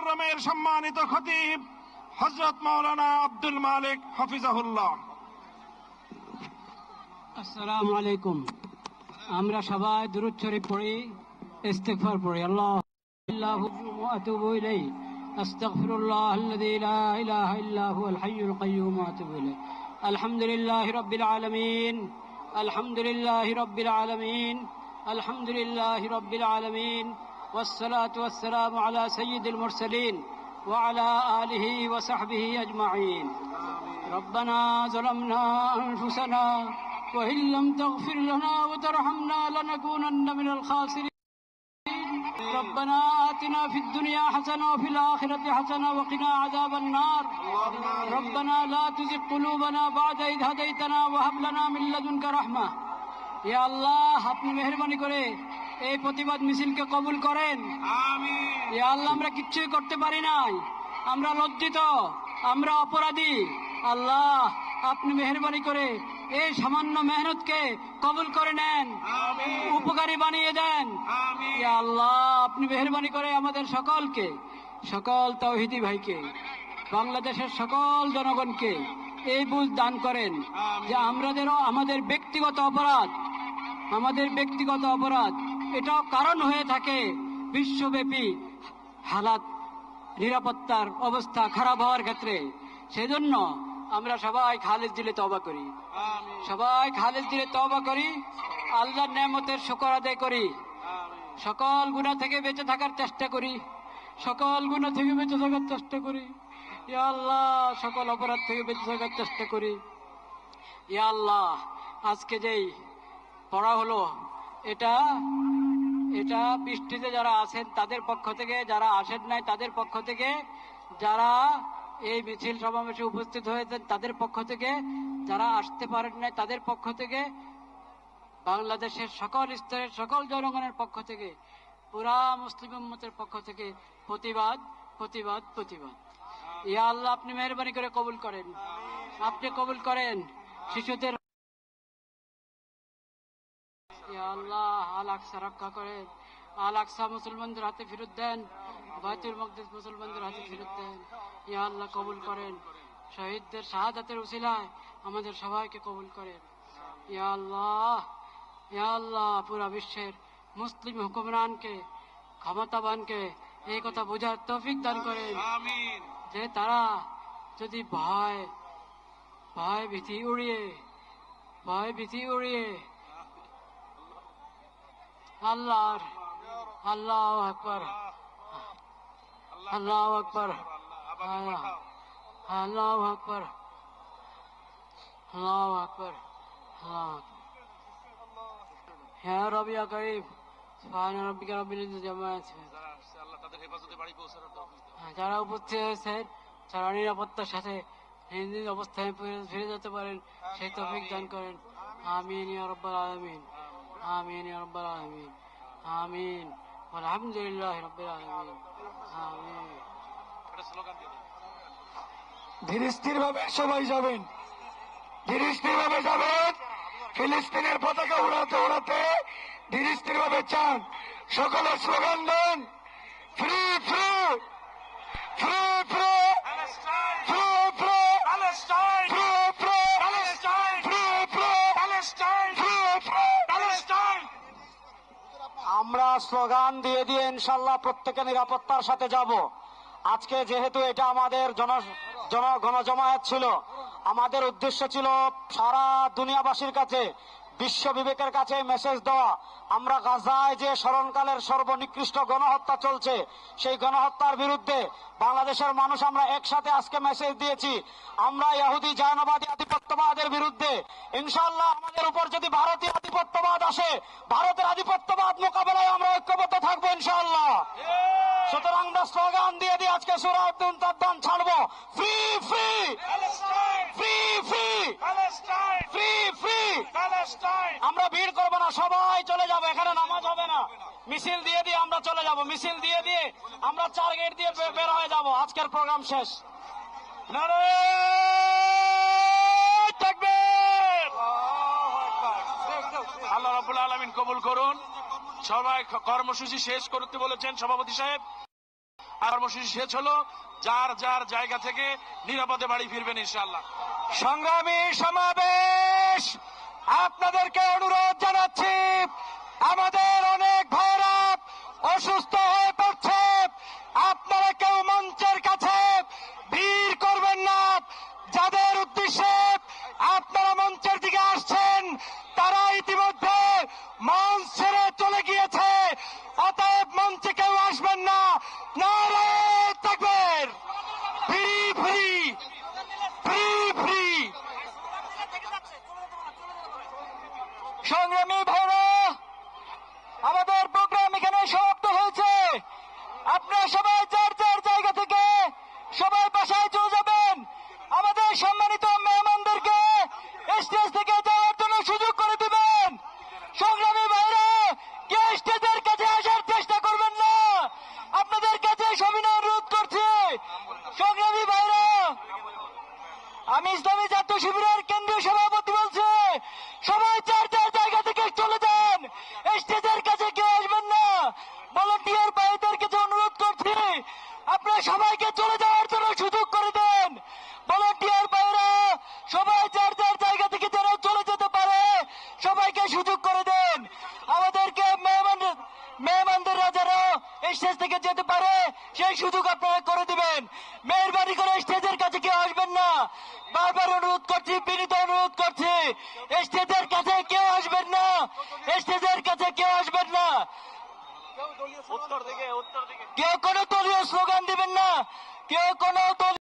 কার্যক্রমের সম্মানিত খতিব হযরত মাওলানা আব্দুল মালিক হাফিজাহুল্লাহ। আসসালামু আলাইকুম। আমরা সবাই দুরূদ শরীফ পড়ি, ইস্তিগফার পড়ি। আল্লাহু ওয়া আতুবু ইলাইহি। আস্তাগফিরুল্লাহাল্লাযী লা ইলাহা ইল্লা হুয়াল হাইয়ুল কাইয়্যুম ওয়া আতুবু ইলাইহি। আলহামদুলিল্লাহি রাব্বিল আলামিন, আলহামদুলিল্লাহি রাব্বিল আলামিন, আলহামদুলিল্লাহি রাব্বিল আলামিন। والصلاة والسلام على سيد المرسلين وعلى آله وصحبه أجمعين. ربنا ظلمنا أنفسنا وإن لم تغفر لنا وترحمنا لنكونن من الخاسرين. ربنا آتنا في الدنيا حسنة وفي الآخرة حسنة وقنا عذاب النار. ربنا لا تزغ قلوبنا بعد إذ هديتنا وهب لنا من لدنك رحمة. يا الله আপনি মেহেরবানি করে এই প্রতিবাদ মিছিলকে কবুল করেন। আমিন। ইয়া আল্লাহ, আমরা কিচ্ছুই করতে পারি নাই, আমরা লজ্জিত, আমরা অপরাধী। আল্লাহ আপনি মেহেরবানি করে এই সামান্য মেহনতকে কবুল করে নেন, উপকারী বানিয়ে দেন। ইয়া আল্লাহ আপনি মেহেরবানি করে আমাদের সকলকে, সকল তাওহীদি ভাইকে, বাংলাদেশের সকল জনগণকে এই বুঝ দান করেন যে আমাদের ব্যক্তিগত অপরাধ এটাও কারণ হয়ে থাকে বিশ্বব্যাপী হালাত, নিরাপত্তার অবস্থা খারাপ হওয়ার ক্ষেত্রে। সেজন্য আমরা সবাই খালেজ দিলে তওবা করি, আল্লাহর নেয়ামতের শুকর আদায় করি, সকল গুনাহ থেকে বেঁচে থাকার চেষ্টা করি, ইয়া আল্লাহ সকল অপরাধ থেকে বেঁচে থাকার চেষ্টা করি। ইয়া আল্লাহ আজকে যেই পড়া হলো এটা বৃষ্টিতে যারা আছেন তাদের পক্ষ থেকে, যারা আসেন নাই তাদের পক্ষ থেকে, যারা এই মিছিল সমাবেশে উপস্থিত হয়েছেন তাদের পক্ষ থেকে, যারা আসতে পারেন নাই তাদের পক্ষ থেকে, বাংলাদেশের সকল স্তরের সকল জনগণের পক্ষ থেকে, পুরা মুসলিম উম্মতের পক্ষ থেকে প্রতিবাদ। ইয়া আল্লাহ আপনি মেহেরবানি করে কবুল করেন শিশুদের। ইয়া আল্লাহ আল আকসা রক্ষা করেন, আল আকসা মুসলমানদের হাতে ফেরত দেন, বাইতুল মাকদিস মুসলমানদের হাতে ফেরত দেন। ইয়া আল্লাহ কবুল করেন, শহীদদের শাহাদাতের উসিলায় আমাদের সবাইকে কবুল করেন। ইয়া আল্লাহ পুরা বিশ্বের মুসলিম হুকুমরানকে, ক্ষমতাবানকে এই কথা বোঝার তৌফিক দান করেন যে তারা যদি ভয় ভীতি উড়িয়ে আল্লাহু আকবার ইয়া রাব্বি ইয়া কারীম সুবহান রাব্বিকা রাব্বিল ইজ্জাতি আম্মা ইয়াসিফুন। যারা উপস্থিত হয়েছেন যারা নিরাপত্তার সাথে নিজ অবস্থায় ফিরে যেতে পারেন সেই তৌফিক দান করেন। আমিন ইয়া রাব্বাল আলামিন, আমিন ইয়া রাব্বাল আলামিন, আমিন। আলহামদুলিল্লাহি রাব্বিল আলামিন, আমিন। ধীরে স্থির ভাবে সবাই যাবেন, ফিলিস্তিনের পতাকা উড়াতে ধীরে স্থির ভাবে চান। সকলে স্লোগান দেন, ফ্রি ফ্রি ফ্রি ফ্রি আমরা স্লোগান দিয়ে ইনশাল্লাহ প্রত্যেকে নিরাপত্তার সাথে যাব। আজকে যেহেতু এটা আমাদের গণজমায়েত ছিল, আমাদের উদ্দেশ্য ছিল সারা দুনিয়াবাসীর কাছে, বিশ্ব বিবেকের কাছে মেসেজ দেওয়া, আমরা গাজায় যে স্মরণকালের সর্বনিকৃষ্ট গণহত্যা চলছে সেই গণহত্যার বিরুদ্ধে বাংলাদেশের মানুষ আমরা একসাথে আজকে মেসেজ দিয়েছি। আমরা ইহুদি জায়নবাদী আধিপত্যবাদের বিরুদ্ধে, ইনশাআল্লাহ আমাদের উপর যদি ভারতীয় আধিপত্যবাদ আসে, ভারতের আধিপত্যবাদ মোকাবেলায় আমরা ঐক্যবদ্ধ থাকবো ইনশাআল্লাহ। সুতরাং আমরা স্লোগান দিয়ে আজকে সূরা আত-তাওবা ছাড়বো, free free free free free free. আমরা ভিড় করবো না, সবাই চলে যাবো, এখানে নামাজ হবে না। মিছিল দিয়ে আমরা চলে যাব, মিছিল দিয়ে আমরা 4 গেট দিয়ে বের হয়ে যাব। আজকের প্রোগ্রাম শেষ। আল্লাহ রাব্বুল আলামিন কবুল করুন। সবাই কর্মসূচি শেষ করতে বলেছেন সভাপতি সাহেব। কর্মসূচি শেষ হলো, যার যার জায়গা থেকে নিরাপদে বাড়ি ফিরবেন ইনশাআল্লাহ। সংগ্রামী সমাবেশ, আপনাদেরকে অনুরোধ জানাচ্ছি, আমাদের অনেক ভাইরা অসুস্থ হয়ে পড়ছে, আপনারা কেউ মঞ্চের কাছে ভিড় করবেন না। যাদের উদ্দেশ্যে আপনারা মঞ্চের দিকে আসছেন তারা ইতিমধ্যে মঞ্চ ছেড়ে চলে গিয়েছে, অতএব মঞ্চে কেউ আসবেন না। নারে তাকবীর, ফ্রি ফ্রি ফ্রি ফ্রি। সংগ্রামী ভাইরা, আমাদের প্রোগ্রাম এখানে সমাপ্ত হয়েছে। আপনারা সবাই যার যার জায়গা থেকে সবাই বাসায় চলে যাবেন। আমাদের সম্মানিত মেহমানদেরকে স্টেজ থেকে যাওয়ার জন্য সুযোগ করে দিবেন। সংগ্রামী ভাইরা, কে স্টেজের কাছে আসার চেষ্টা করবেন না, আপনাদের কাছে সবিনয় অনুরোধ করছি। সংগ্রামী ভাইরা, আমি ইসলামী ছাত্র শিবিরের কেন্দ্রীয় সভাপতি বলছি, সবাই যার যার জায়গা থেকে চলে যান, স্টেজের কাছে কেউ আসবেন না। ভলান্টিয়ার ভাইদের কাছে অনুরোধ করছি, আপনারা সবাইকে চলে যাওয়ার জন্য সুযোগ করে দেন। ভলান্টিয়ার ভাইরা সবাই যার যার জায়গা থেকে যারা চলে যেতে পারে সবাইকে সুযোগ করে দেন। আমাদেরকে মেহমানদেররা যারা স্টেজ থেকে যেতে পারে সেই সুযোগ আপনারা করে দিবেন। মেহরবানি করে স্টেজের কাছে কেউ আসবেন না, বারবার অনুরোধ করছি, বিনীত অনুরোধ করছি, স্টেজের কাছে কেউ আসবেন না, স্টেজের কাছে কেউ আসবেন না। কেউ কোনো দলীয় স্লোগান দিবেন না, কেউ কোনো